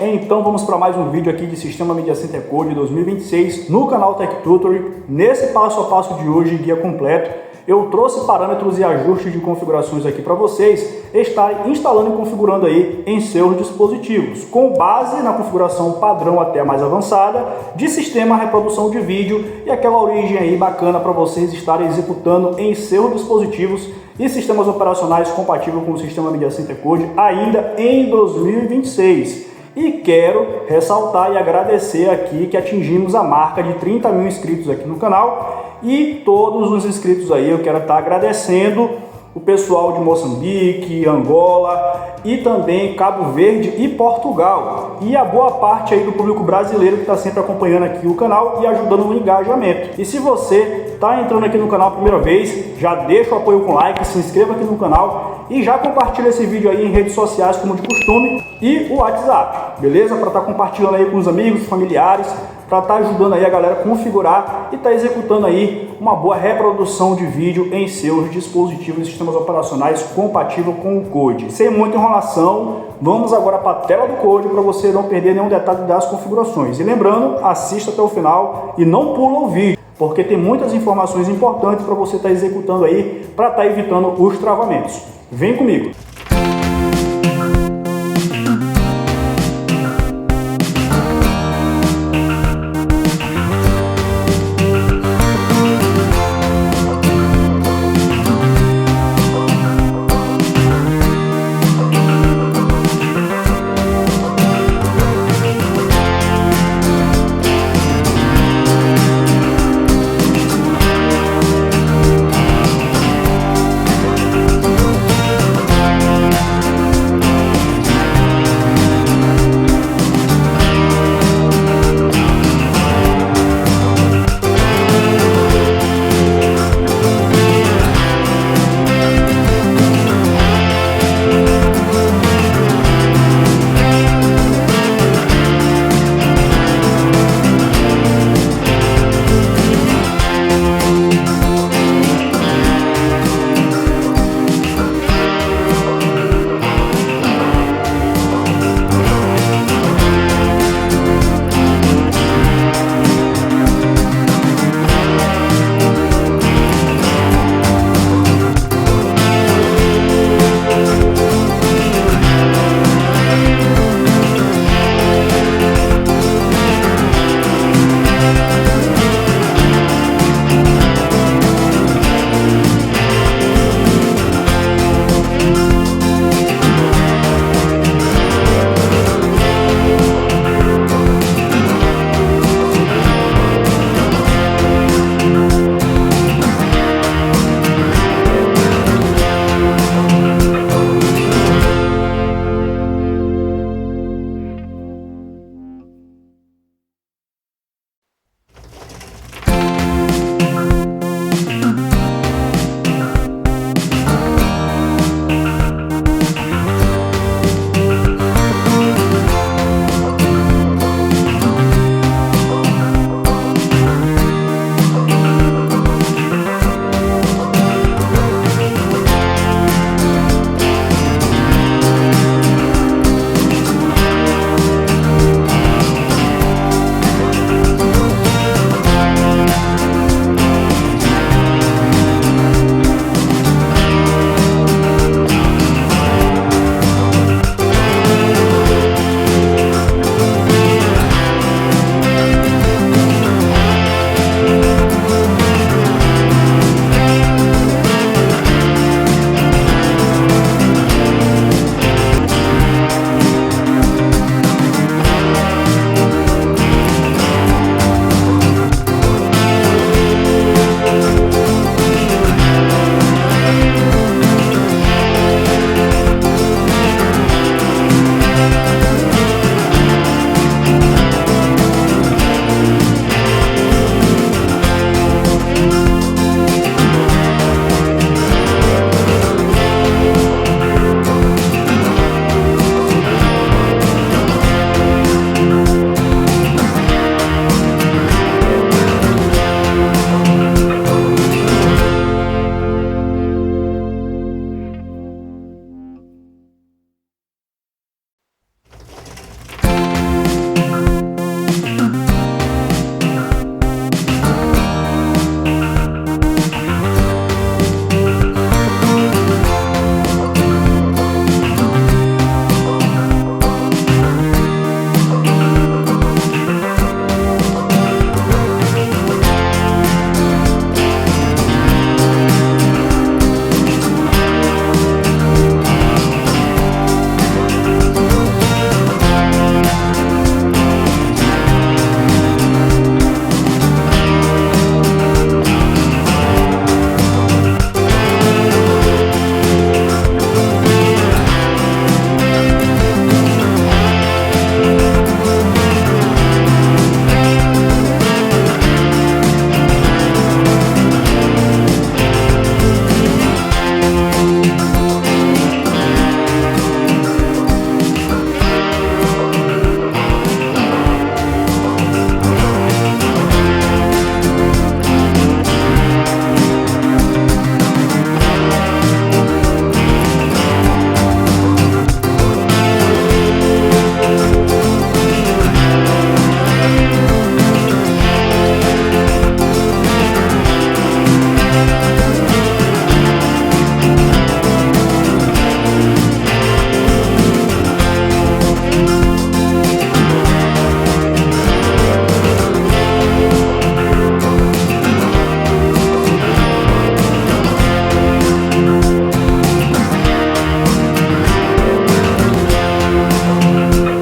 Então vamos para mais um vídeo aqui de Sistema Media Center Code 2026 no canal Tech Tutoring. Nesse passo a passo de hoje, guia completo, eu trouxe parâmetros e ajustes de configurações aqui para vocês estarem instalando e configurando aí em seus dispositivos, com base na configuração padrão até a mais avançada de sistema reprodução de vídeo e aquela origem aí bacana para vocês estarem executando em seus dispositivos e sistemas operacionais compatíveis com o Sistema Media Center Code ainda em 2026. E quero ressaltar e agradecer aqui que atingimos a marca de 30 mil inscritos aqui no canal. E todos os inscritos aí, eu quero estar agradecendo o pessoal de Moçambique, Angola e também Cabo Verde e Portugal. E a boa parte aí do público brasileiro que está sempre acompanhando aqui o canal e ajudando no engajamento. E se você está entrando aqui no canal a primeira vez, já deixa o apoio com like, se inscreva aqui no canal e já compartilha esse vídeo aí em redes sociais como de costume e o WhatsApp, beleza? Para estar compartilhando aí com os amigos, familiares, para estar ajudando aí a galera a configurar e estar executando aí uma boa reprodução de vídeo em seus dispositivos e sistemas operacionais compatível com o Code. Sem muita enrolação, vamos agora para a tela do Code para você não perder nenhum detalhe das configurações. E lembrando, assista até o final e não pula o vídeo, porque tem muitas informações importantes para você estar executando aí para estar evitando os travamentos. Vem comigo!